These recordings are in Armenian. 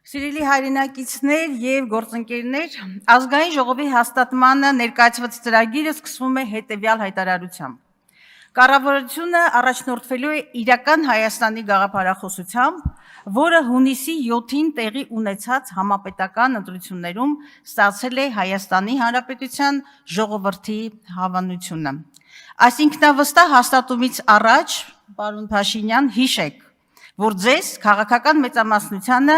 Սիրելի հայրենակիցներ եւ գործընկերներ, ազգային ժողովի հաստատմանը ներկայացված ծրագիրը սկսվում է հետեւյալ հայտարարությամբ։ Կառավարությունը առաջնորդվելու է իրական Հայաստանի գաղափարախոսությամբ, որը հունիսի 7-ին տեղի ունեցած համապետական ընտրություններում ստացել է Հայաստանի Հանրապետության ժողովրդի հավանությունը։ Այս ինքնավստահ հաստատումից առաջ, պարոն Փաշինյան, հիշեք, որ ձեզ քաղաքական մեծամասնությանը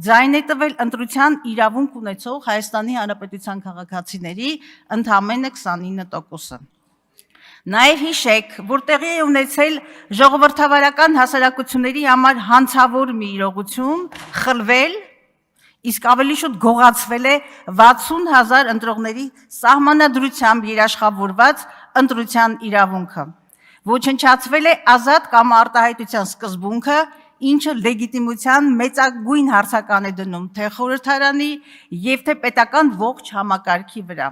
ձայն է տվել ընտրության իրավունք ունեցող Հայաստանի Հանրապետության քաղաքացիների ընդամենը 29%-ը։ Նաև հիշեք, որ տեղի է ունեցել ժողովրդավարական հասարակությունների համար հանցավոր մի իրողություն, խլվել, իսկ ավելի շուտ գողացվել է 60,000 ընտրողների սահմանադրությամբ երաշխավորված ընտրության իրավունքը։ Ոչնչացվել է ազատ կամ արտահայտության սկզբունքը, ինչը լեգիտիմության մեծագույն հարցական է դնում թե խորհրդարանի եւ թե պետական ողջ համակարգի վրա։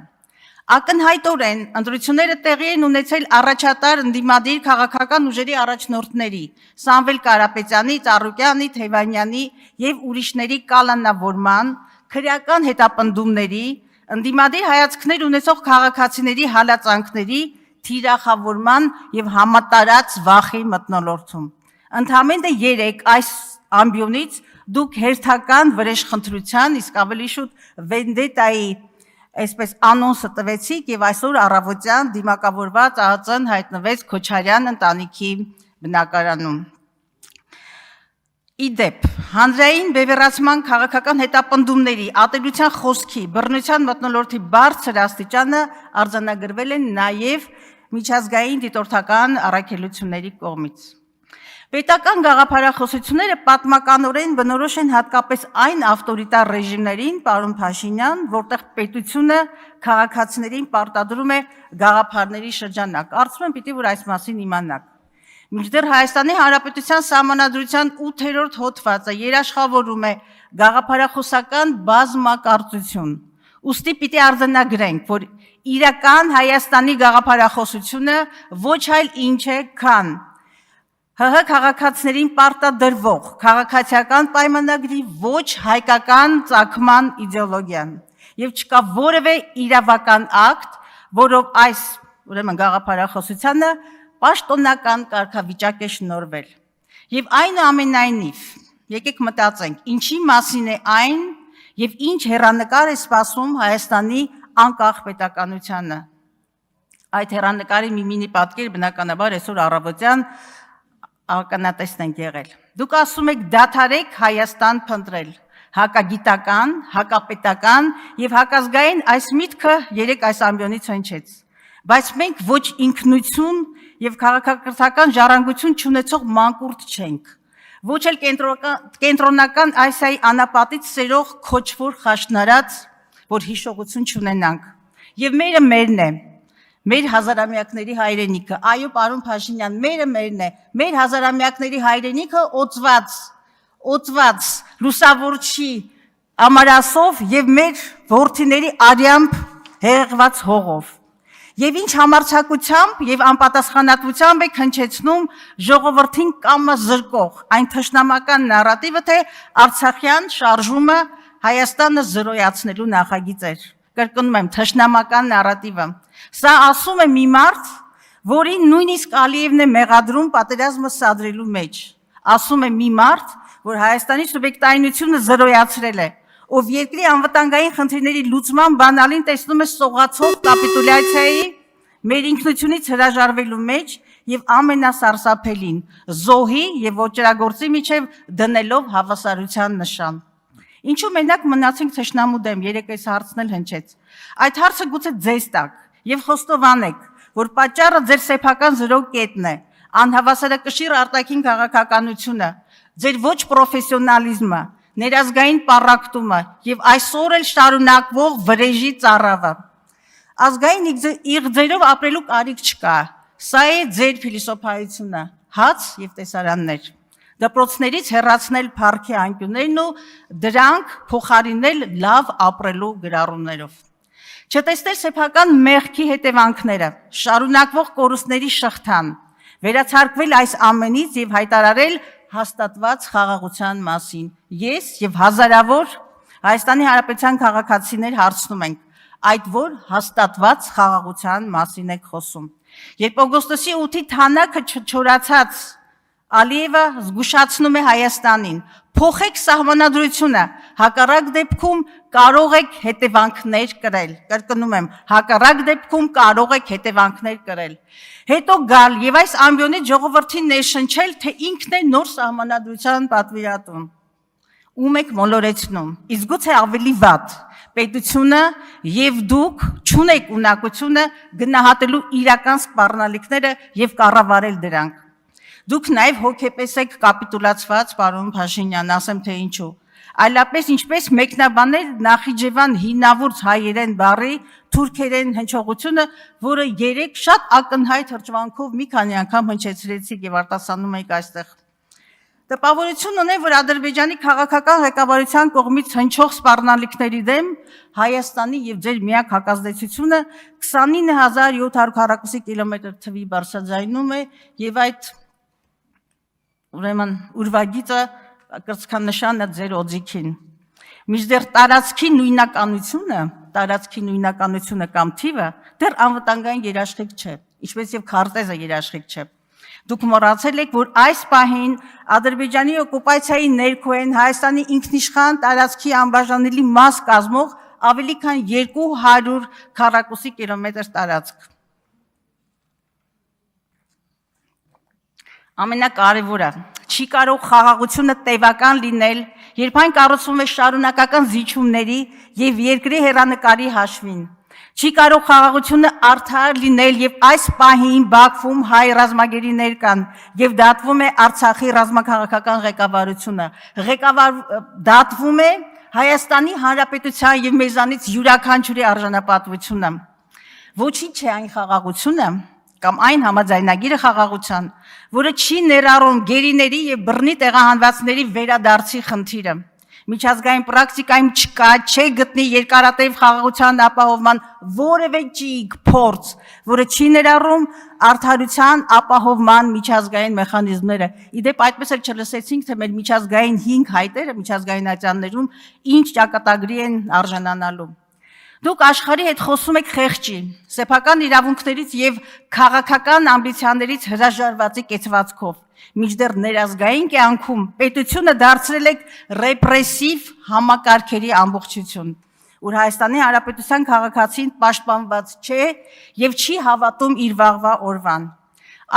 Ակնհայտորեն ընտրությունները տեղի են ունեցել առաջատար ընդդիմադիր քաղաքական ուժերի առաջնորդների Սամվել Կարապետյանի, Ծառուկյանի, Թևանյանի եւ ուրիշների կալանավորման, քրեական հետապնդումների, ընդդիմադիր հայացքներ ունեցող քաղաքացիների հալածանքների, թիրախավորման եւ համատարած վախի մթնոլորտում։ Ընդամենը 3 այս ամբիոնից դուք հերթական վրեժխնդրության, իսկ ավելի շուտ վենդետայի այսպես անոնսը տվեցիք եւ այսօր առավոտյան դիմակավորված ԱԱԾ-ն հայտնվեց Քոչարյան ընտանիքի բնակարանում։ Իդեպ, հանրային բևեռացման քաղաքական հետապնդումների, ատելության խոսքի, բռնության մթնոլորտի բարձր աստիճանը արձանագրվել են նաեւ միջազգային դիտորդական առաքելությունների կողմից։ Պետական գաղափարախոսությունները պատմականորեն բնորոշ են հատկապես այն ավտորիտար ռեժիմներին, պարոն Փաշինյան, որտեղ պետությունը քաղաքացիներին պարտադրում է գաղափարների շրջանակ։ Կարծում եմ, պիտի որ այս մասին իմանաք։ Մինչդեռ Հայաստանի Հանրապետության Սահմանադրության 8-րդ հոդվածը երաշխավորում է գաղափարախոսական բազմակարծություն։ Ուստի պիտի արձանագրենք, որ իրական Հայաստանի գաղափարախոսությունը ոչ այլ ինչ է, քան ՀՀ քաղաքացիներին պարտադրվող քաղաքացիական պայմանագրի ոչ հայկական ծագման իդեոլոգիան եւ չկա որևէ իրավական ակտ, որով այս ուրեմն գաղափարախոսությանը պաշտոնական կարգավիճակ է շնորհվել։ Եվ այնուամենայնիվ, եկեք մտածենք, ինչի մասին է այն եւ ինչ հեռանկար է սպասում Հայաստանի անկախ պետականությանը։ Այդ հեռանկարի մի մինի պատկեր բնականաբար այսօր առավոտյան ականատեսն ենք եղել։ Դուք ասում եք դադարեք Հայաստան փնտրել, հակագիտական, հակապետական եւ հակազգային այս միտքը երեք այս ամբիոնից հնչեց։ Բայց մենք ոչ ինքնություն եւ քաղաքակրթական ժառանգություն չունեցող մանկուրտ չենք, ոչ էլ կենտրոնական Ասիայի անապատից սերող քոչվոր խաշնարած, որ հիշողություն չունենանք։ Եվ մերը մերն է, մեր հազարամյակների հայրենիքը, այո, պարոն Փաշինյան, մերն է, մեր հազարամյակների հայրենիքը օծված լուսավոր չի ամարասով եւ մեր որդիների արյամբ հեղեղված հողով։ Եվ ինչ համարձակությամբ եւ անպատասխանատվությամբ է հնչեցնում ժողովրդին կամը զրկող այն թշնամական նարատիվը, թե Արցախյան շարժումը Հայաստանը զրոյացնելու նախագիծ էր։ Կրկնում եմ, թշնամական նարատիվը։ Սա ասում է մի մարդ, որին նույնիսկ Ալիևն է մեղադրում պատերազմը սադրելու մեջ։ Ասում է մի մարդ, որ Հայաստանի սուբյեկտայնությունը զրոյացրել է, ով երկրի անվտանգային խնդիրների լուծման բանալին տեսնում է սողացող կապիտուլյացիայի, մեր ինքնությունից հրաժարվելու մեջ եւ ամենասարսափելին զոհի եւ ոճրագործի միջև դնելով հավասարության նշան։ Ինչու մենակ մնացինք թշնամու դեմ, երեք այս հարցն էլ հնչեց։ Այդ հարցը գուցե ձեզ տակ եւ խոստովանեք, որ պատճառը ձեր սեփական զրո կետն է, անհավասարակշիռ արտաքին քաղաքականությունը, ձեր ոչ պրոֆեսիոնալիզմը, ներազգային պառակտումը եւ այսօր էլ շարունակվող վրեժի ծառավը։ Ազգային իղձերով ապրելու կարիք չկա։ Սա է ձեր փիլիսոփայությունը, հաց եւ տեսարաններ։ Դպրոցներից հեռացնել փառքի անկյուններն ու դրանք փոխարինել լավ ապրելու գրառումներով։ Չտեսնել սեփական մեղքի հետևանքները, շարունակվող կորուստների շղթան, վերացարկվել այս ամենից եւ հայտարարել հաստատված խաղաղության մասին։ Ես եւ հազարավոր Հայաստանի Հանրապետության քաղաքացիներ հարցնում ենք, այդ որ հաստատված խաղաղության մասին եք խոսում։ Երբ օգոստոսի 8-ի թանակը չչորացած Ալիևը զգուշացնում է Հայաստանին, փոխեք սահմանադրությունը, հակառակ դեպքում կարող եք հետևանքներ կրել։ Կրկնում եմ, հակառակ դեպքում կարող եք հետևանքներ կրել։ Հետո գալ եւ այս ամբիոնից ժողովրդին ներշնչել, թե ինքն է նոր սահմանադրության պատվիրատուն։ Ում եք մոլորեցնում։ Իսկ գուցե ավելի վատ, պետությունը եւ դուք չունեք ունակությունը գնահատելու իրական սպառնալիքները եւ կառավարել դրանք։ Դուք նաև հոգեպես եք կապիտուլացված, պարոն Փաշինյան, ասեմ թե ինչու։ Այլապես ինչպես մեկնաբանել Նախիջևան հինավուրց հայերեն բառի թուրքերեն հնչողությունը, որը երեք շատ ակնհայտ հրճվանքով մի քանի անգամ հնչեցրեցիք եւ արտասանում եք այստեղ։ Տպավորություն ունեմ, որ Ադրբեջանի քաղաքական ղեկավարության կողմից հնչող սպառնալիքների դեմ Հայաստանի եւ ձեր միակ հակազդեցությունը 29742 կիլոմետր թվի բարձրաձայնում է եւ այդ ուրեմն ուրվագիծը կրծքանշանը ձեր օձիքին։ Մինչդեռ տարածքի նույնականությունը կամ թիվը դեռ անվտանգային երաշխիք չէ, ինչպես եւ քարտեզը երաշխիք չէ։ Դուք մոռացել եք, որ այս պահին Ադրբեջանի օկուպացիայի ներքո են Հայաստանի ինքնիշխան տարածքի անբաժանելի մաս կազմող ավելի քան 200 քառակուսի կիլոմետր տարածք։ Ամենակարևորը, չի կարող խաղաղությունը տևական լինել, երբ այն կառուցվում է շարունակական զիջումների եւ երկրի հեռանկարի հաշվին։ Չի կարող խաղաղությունը արդար լինել եւ այս պահին Բաքվում հայ ռազմագերիներ կան եւ դատվում է Արցախի ռազմաքաղաքական ղեկավարությունը։ Դատվում է Հայաստանի Հանրապետության եւ մեզանից յուրաքանչյուրի արժանապատվությունը։ Ոչինչ չէ այն խաղաղությունը կամ այն համաձայնագիրը խաղաղության, որը չի ներառում գերիների եւ բռնի տեղահանվածների վերադարձի խնդիրը։ Միջազգային պրակտիկայում չկա, չէ գտնի երկարատև խաղաղության ապահովման որևէ ճիգ փորձ, որը չի ներառում արդարության ապահովման միջազգային մեխանիզմները։ Իդեպ այդպես էլ չլսեցինք, թե մեր միջազգային 5 հայտերը միջազգային ատյաններում ինչ ճակատագրի են արժանանալու։ Դուք աշխարհի հետ խոսում եք խեղճի, սեփական իրավունքներից եւ քաղաքական ամբիցիաներից հրաժարվածի կեցվածքով։ Մինչդեռ ներազգային կյանքում պետությունը դարձրել եք ռեպրեսիվ համակարգերի ամբողջություն, որ Հայաստանի Հանրապետության քաղաքացին պաշտպանված չէ եւ չի հավատում իր վաղվա օրվան։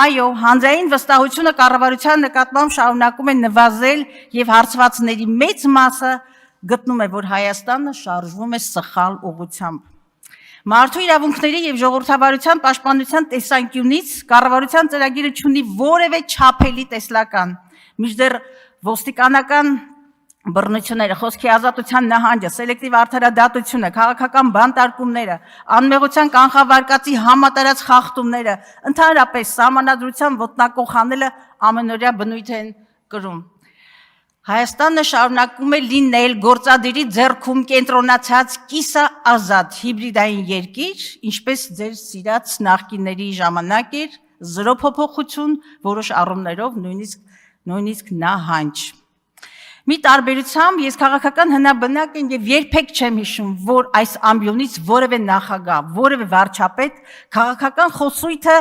Այո, հանձային վստահությունը կառավարության նկատմամբ շարունակում է նվազել եւ հարցվածների մեծ մասը գտնում է, որ Հայաստանը շարժվում է սխալ ուղղությամբ։ Մարդու իրավունքների եւ ժողովրդավարության պաշտպանության տեսանկյունից կառավարության ծրագիրը չունի որևէ չափելի տեսլական, մինչդեռ ոստիկանական բռնությունները, խոսքի ազատության նահանջը, սելեկտիվ արդարադատությունը, քաղաքական բանտարկումները, անմեղության կանխավարկածի համատարած խախտումները, ընդհանրապես սահմանադրության ոտնակող անելը ամենօրյա բնույթ են կրում։ Հայաստանը շարունակում է լինել գործադիրի ձեռքում կենտրոնացած կիսաազատ հիբրիդային երկիր, ինչպես ձեր սիրած նախկինների ժամանակ էր, զրո փոփոխություն, որոշ առումներով նույնիսկ նահանջ։ Մի տարբերությամբ ես քաղաքական հնաբնակ եմ եւ երբեք չեմ հիշում, որ այս ամբիոնից որևէ նախագահ, որևէ վարչապետ քաղաքական խոսույթը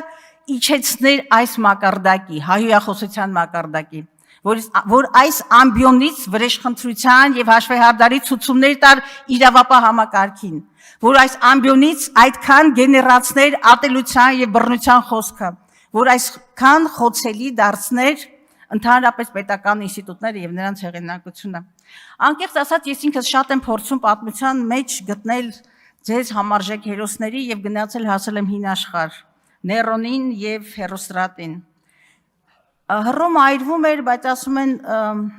իջեցներ այս մակարդակի, հայհոյախոսության մակարդակի, որ այս ամբիոնից վրեժխնդրության եւ հաշվեհարդարի ցուցումներ տար իրավապահ համակարգին, որ այս ամբիոնից այդքան գեներացներ ատելության եւ բռնության խոսքը, որ այսքան խոցելի դարձներ ընդհանրապես պետական ինստիտուտները եւ նրանց հեղինակությունը։ Անկեղծ ասած, ես ինքս շատ եմ փորձում պատմության մեջ գտնել ձեզ համարժեք հերոսների եւ գնացել հասել եմ հին աշխարհ, Ներոնին եւ Հերոստրատին։ Հռոմը այրվում էր, բայց ասում են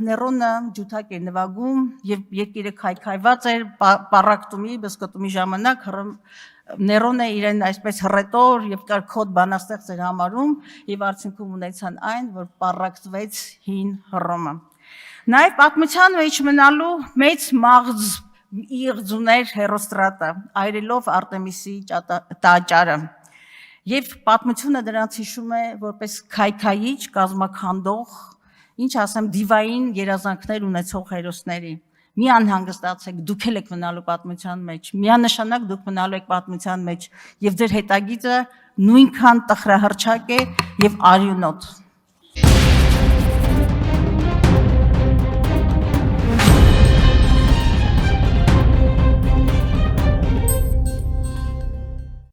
Ներոնը ջութակ էր նվագում եւ երկիրը քայքայված էր պարակտումի, բսկտումի ժամանակ Ներոնը իրեն այսպես հռետոր եւ կրքոտ բանաստեղծ էր համարում եւ արդյունքում ունեցան այն, որ պարակտվեց հին Հռոմը։ Նաեւ պատմության մեջ մնալու մեծ մաղձ իղձուներ Հերոստրատը, այրելով Արտեմիսի տաճարը։ Եվ պատմությունը դրանց հիշում է որպես քայքայիչ, կազմաքանդող ինչ ասեմ, դիվային երազանքներ ունեցող հերոսների։ Մի անհանգստացեք, դուք եք մնալու պատմության մեջ, միանշանակ դուք մնալու եք պատմության մեջ, եւ ձեր հետագիծը նույնքան տխրահռչակ է եւ արյունոտ։